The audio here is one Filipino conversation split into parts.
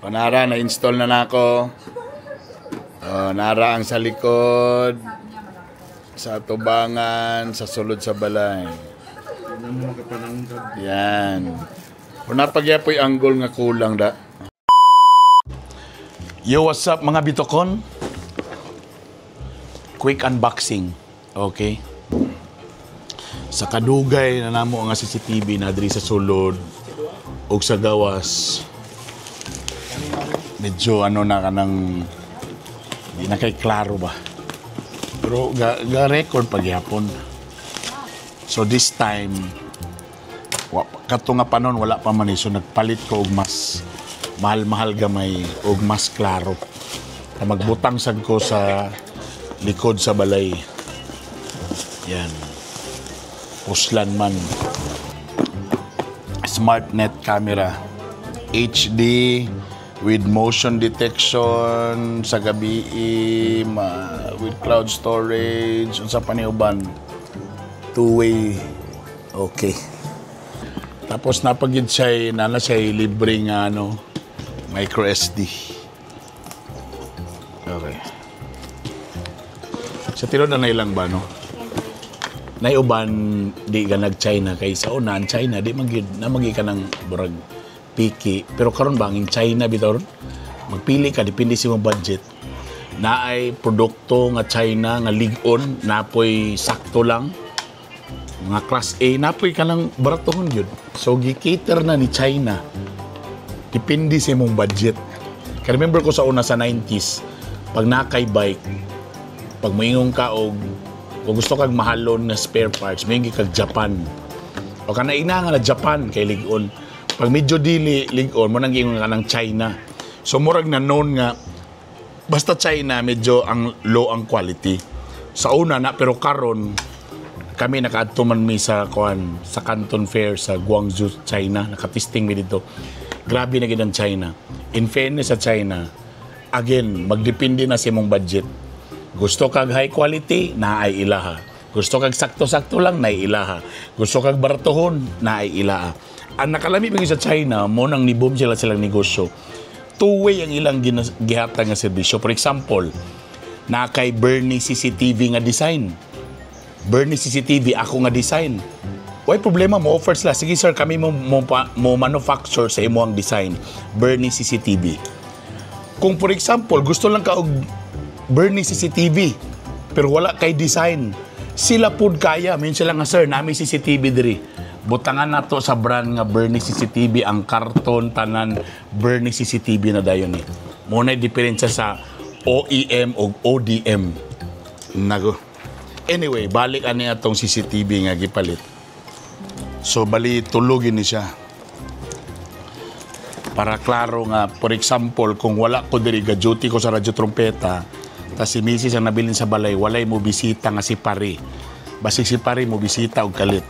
Nara, na-install na nako. Nara ang sa likod, sa tubangan, sa sulod sa balay. Yan. Kung napagyapoy angle nga kulang da. Yo, what's up mga bitokon? Quick unboxing. Okay. Sa kadugay na namo nga CCTV na diri sa sulod o sa gawas. Medyo ano na kanang di na kay klaro ba. Pero ga-record pagyapon. So this time kato nga panon wala pa man so nagpalit ko og mas mahal-mahal gamay og mas klaro. Magbutang sad ko sa likod sa balay. Yan. Puslan man. SmartNet camera. HD with motion detection sa gabi with cloud storage unsa pa ni uban. Two-way. Okay. Tapos napagid siya nana siya libre nga ano micro SD. Okay. Sa tiro na ilang ba no? Naiuban di ka nag-China kay sa una ang China di magid na magi ka ng burag piki pero karon banging China bitaw magpili ka depende sa imong budget. Naay produkto nga China nga lig-on napoy sakto lang mga class A napoy ka lang baratohon yun. So gi-cater na ni China. Depende sa imong budget. Kaya remember ko sa una sa 90s pag nakay bike pag moingon ka og kung gusto kag mahalon nga spare parts, may kag Japan. O kana ina nga na Japan kay lig-on. Pag medyo dili lig-on, mo nang ingon ka ng China. So murag na known nga basta China medyo ang low ang quality. Sa una na pero karon kami nakaadto man mi sa Canton Fair sa Guangzhou, China. Nakatesting mi dito. Grabe na gid ang China. In fairness sa China, again, magdepende na sa imong budget. Gusto kag high quality, naay ilaha. Gusto kag sakto-sakto lang, naay ilaha. Gusto kag baratohon, naay ilaha. Ang nakalami pa sa China, mo nang niboom silang negosyo. Two-way ang ilang gihatag nga serbisyo. For example, na kay Bernie CCTV nga design. Bernie CCTV, ako nga design. Why problema mo offer sila? Sige sir, kami mo manufacture sa imo ang design. Bernie CCTV. Kung for example, gusto lang ka og Bernie CCTV, pero wala kay design. Sila pud kaya. Minsan lang nga, sir, nami CCTV diri. Butangan na to sa brand nga Bernie CCTV, ang karton, tanan, Bernie CCTV na dayon ni. Muna diferensya sa OEM o ODM. Nago. Anyway, balik ani atong CCTV nga gipalit. So, bali, tulugin ni siya. Para klaro nga, for example, kung wala ko diri, ga-duty ko sa radyo trompeta, tas si Mrs. ang nabilin sa balay, walay mo bisita nga si Pari. Basig si Pari mo bisita og kalit.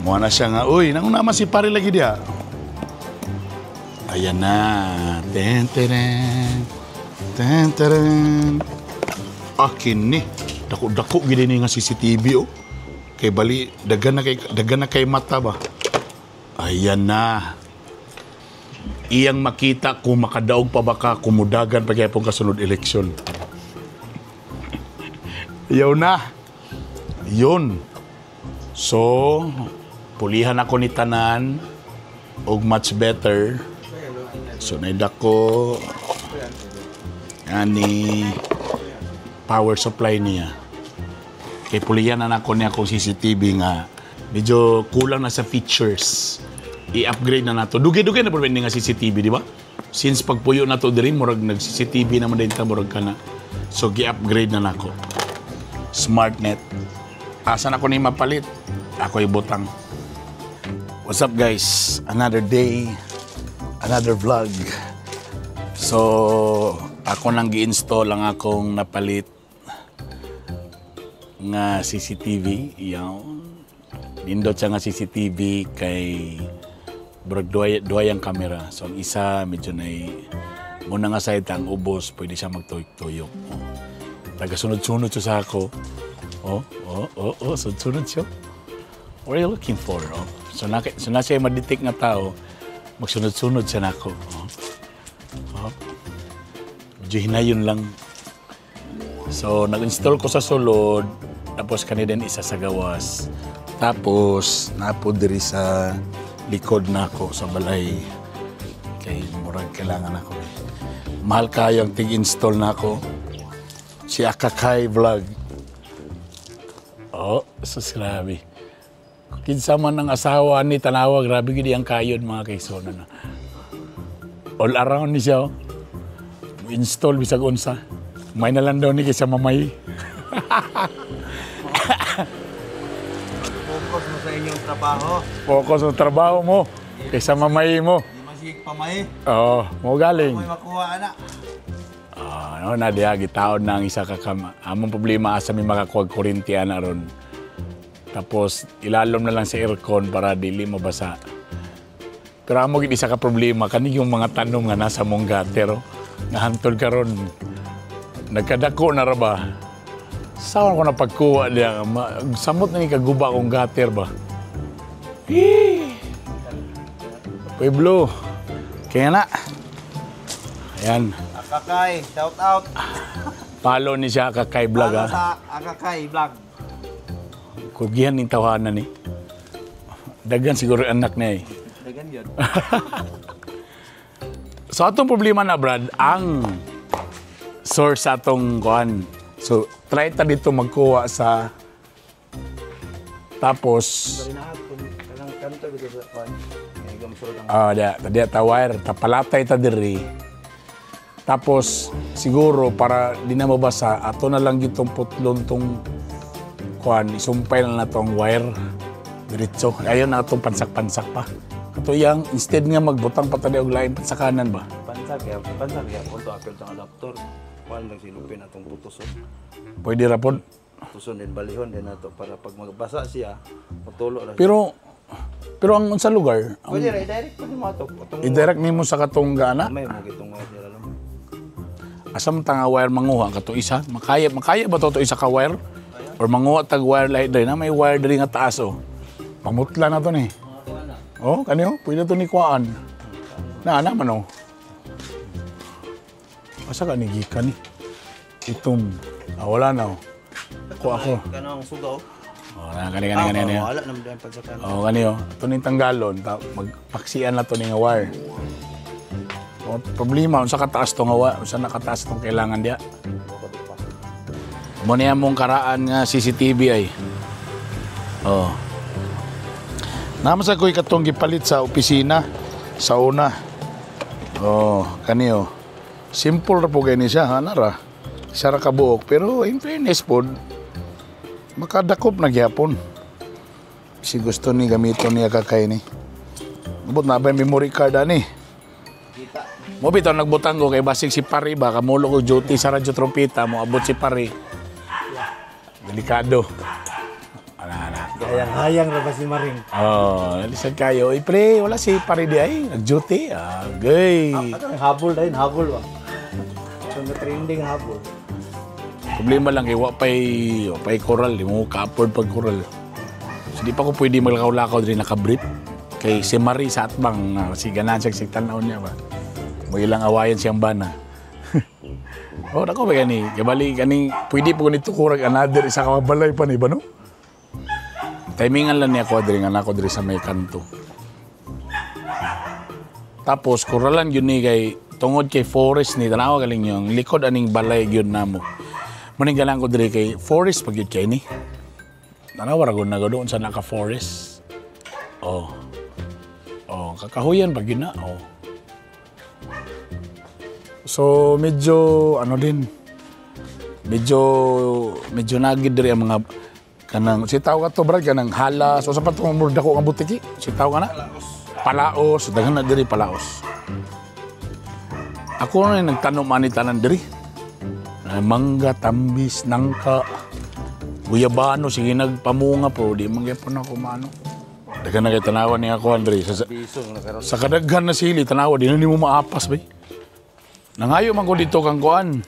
Muha na siya nga, uy, nanguna si Pari lagi dia. Ayan na. Ten-teren. Ten-teren. Akin ni. Dako-dako gini nga CCTV, oh. Kay bali, dagan na kay mata ba? Ayan na. Iyang makita kung makadaog pa ba ka, kumudagan pa kaya pong kasunod eleksyon. Yaw na. Yun. So, pulihan ako ni tanan og much better. So, naidako ani power supply niya. Kay pulihan na ako niya kung CCTV nga medyo kulang na sa features. I-upgrade na nato. Dugi-dugi na po nga CCTV, di ba? Since pagpuyo na to diri, murag nag-CCTV naman din ta, murag ka na. So, gi-upgrade na nako. SmartNet. Asan ako na yung mapalit? Ako ibutang. What's up, guys? Another day, another vlog. So, ako nang gi-install ang akong napalit nga CCTV. Yan. Nindot siya nga CCTV kay brag duay ang camera. So, ang isa, medyo na muna nga side ang ubos, pwede siya magtuyok-tuyok. Oh. Taga-sunod-sunod siya sa ako. Sunod-sunod siya. What are you looking for? Oh? So na siya madetect nga tao, magsunod-sunod siya nako. Oh. Medyo hinayon lang. So, nag-install ko sa sulod, tapos kanina din isa sa gawas. Tapos, napo diri sa likod nako sa balay. Kay murag kailangan ako. Mahal kayo ang tig-install nako. Si Akakay Vlog. Oh, sus grabe. Kinsa man ang asawa ni tanawa, grabe gid ang kayod mga kaisonan na. All around ni siya. Install bisag unsa. May na lang daw ni kaysa mamay. Focus mo sa inyong trabaho. Focus sa trabaho mo kaysa mamay mo. Di masigig pamay. Oo, mo galing. May makuha, anak. No, na diha gitaon na ang isa ka kama. Among problema asa mi makakuha kuryente ana ron. Tapos ilalom na lang sa aircon para dili mabasa. Pero amo gid isa ka problema kani yung mga tanom nga nasa mong gutter. Nahantol karon. Nagkadako na ra ba? Saan ko na pagkuha diya? Samot na ni kaguba kong gutter ba? Pueblo. Kaya na. Ayan. Akakay, shout out. Follow ni siya Akakay Vlog Para ha. sa Akakay Vlog. Kugihan ng tawanan ni. Dagan siguro anak niya eh. Dagan yun. So atong problema na Brad, ang source sa atong kuan. So try ta dito magkuha sa tapos Bari na kung kanang kanto bitaw sa kwan. Ngay gamsulod ang tadi ta wire, tapalatay ta diri. Tapos siguro para di na mabasa, ato na lang gitong putlon tong kuan, isumpay na tong wire diretso. Ayon na atong pansak-pansak pa. Kato yang instead nga magbutang pa tadi og lain pansakanan ba. pansag ya punto apel sa adapter. Kwan lang silupin atong putuson. Pwede ra pod. Putuson din balihon din nato para pag magbasa siya, matulo ra. Pero ang unsa lugar? Pwede ra i-direct pa mo ato. I-direct nimo sa katong gana. May mo gitong wire nila lang. Asam ta nga wire manguha kato isa? Makaya ba to isa ka wire? Or manguha tag wire lahi diri na may wire diri nga taas oh. Pamutla na to ni. Oh, kaniyo, pwede to ni kuan. Na man oh. Asa ka ni gikan ni? Itom. Wala na oh. Ako. Kanang sugaw. Oh, kani. Wala naman din pagsakan. Oh, kaniyo. Ito ni tanggalon, magpaksian na to ni nga wire. O, problema, unsa kataas to nga wire, unsa nakataas tong kailangan diya. Mo niya mong karaan nga CCTV ay. Oh. Naman sa ko'y katong gipalit sa opisina sa una. Oh, kaniyo. Simple ra po gani siya, hanara. Isa ra ka buok, pero in fairness po, makadakop na gyapon. Si gusto ni gamiton niya kakay ni. Abot na ba yung memory card ani? Mo bitaw nagbutang ko kay basig si Pari ba kamulo ko duty sa radyo trompeta mo abot si Pari. Delikado. Ana. Hayang ra ba si Maring? Oh, lisan kayo. Pre, wala si Pari di ay nag-duty. Gay. Habol ba? So trending habol. Problema lang kay wapay coral, di mo ka-afford pag coral. So, di pa ko pwede maglakaw-lakaw din naka-brief. Kay si Marie sa atbang, si ganan siya tanaw niya ba. Mo ilang awayan siyang bana. Nako ba gani? Kabali gani, pwede po ganito kurag another isa ka balay pa ni ba no? Timingan lang niya ko diri nga nako diri sa may kanto. Tapos kuralan yun ni kay tungod kay forest ni tanawa galing yung likod aning balay gyud namo. Maning galang ko diri kay forest pag yun kay ni. Tanawa ra gud na doon sa naka-forest. Oh, kakahuyan pag yun na. Oh. So, medyo, medyo nagid diri ang mga, kanang, sitaw ka to, brad, kanang hala, so sa patong murda ko ang butiki, sitaw ka na? Palaos, daghan na diri palaos. Ako na nagtanom manitanan diri. Mangga, tambis, nangka, guyabano, sige nagpamunga po, di mangyapon ako maano. Daghan na kay tanawan niya ako, Andre. Sa kadaghan na sili, tanawa, di na mo maapas, bay. Nangayo man ko dito kang kuan.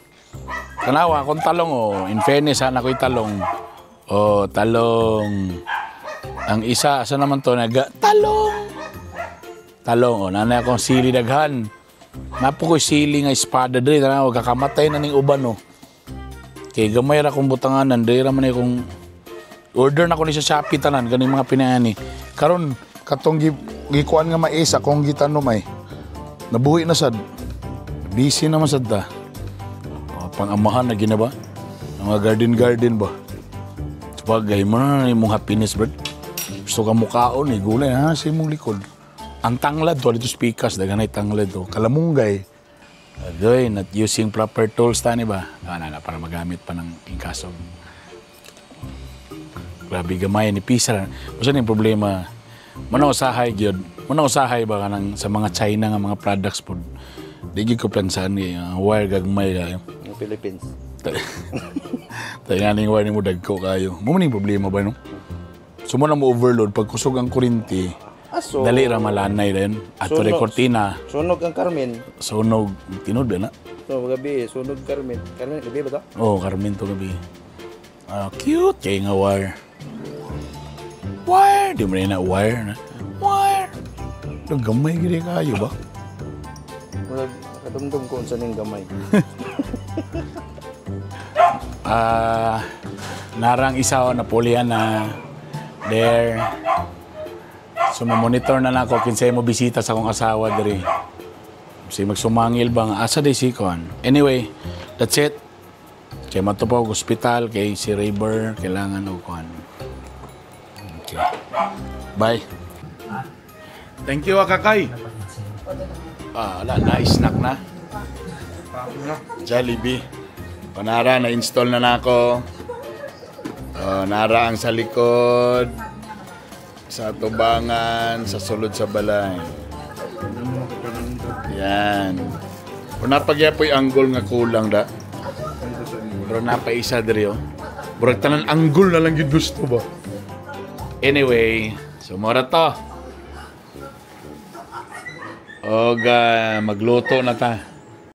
Tanawa, akong talong, in fairness, ako'y talong. Talong. Ang isa, asa naman to, talong. Talong, o, nanay akong sili daghan. Napo ko'y sili nga espada diri, tanaw, kakamatay na ning uban, no. Kay gamay ra kong butanganan, diri ra man akong order na ko ni sa Shopee tanan, ganing mga pinayani. Karon katong gikuan nga mais, akong gitanom ay. Nabuhi na sad. Busy naman sad ta. O, pang-amahan na ginaba. Mga garden ba. Sabagay mo na imong happiness, bro. Gusto ka mukaon, gulay ha, sa imong likod. Ang tanglad to, dito speakers, daganay tanglad to. Kalamunggay. Agoy, not using proper tools tani ba? Para magamit pa ng ingkasog. Grabe gamay ni Pisa. Kasi yung problema, manausahay gyud. Manausahay ba ka sa mga China nga mga products po. Di gyud ko plansan wire gagmay kayo. Yung Philippines. Tayo nga ning wire ni mo dagko kayo. Mo man yung problema ba no? So mo na mo overload pag kusog ang kurinti. So, dali ra malanay rin. At to kortina. Sunog ang Carmen. Sunog. Tinod ba na? So, gabi, sunog Carmen. Carmen, gabi ba ito? Oo, Carmen to gabi. Cute. Kaya nga wire. Wire! Di mo na wire na. Wire! Nagamay gini kayo ba? Nakadumdum ko unsa ning gamay. Narang isa o Napoleon na there. So, mamonitor na nako kinsay mo bisita sa akong asawa diri. Kasi magsumangil ba nga asa day sikon. Anyway, that's it. Kaya matupag hospital kay si Rayber kailangan og kuan. Okay. Bye. Thank you, Kakay. Wala na snack na. Jollibee. Panara na-install na nako. Nara ang sa likod. Sa tubangan, sa sulod sa balay. Yan. Kung napagyapoy anggol nga kulang da. Pero napaisa diri oh. Burag tanan anggol na lang yun gusto ba? Anyway, sumara to. Magluto na ta.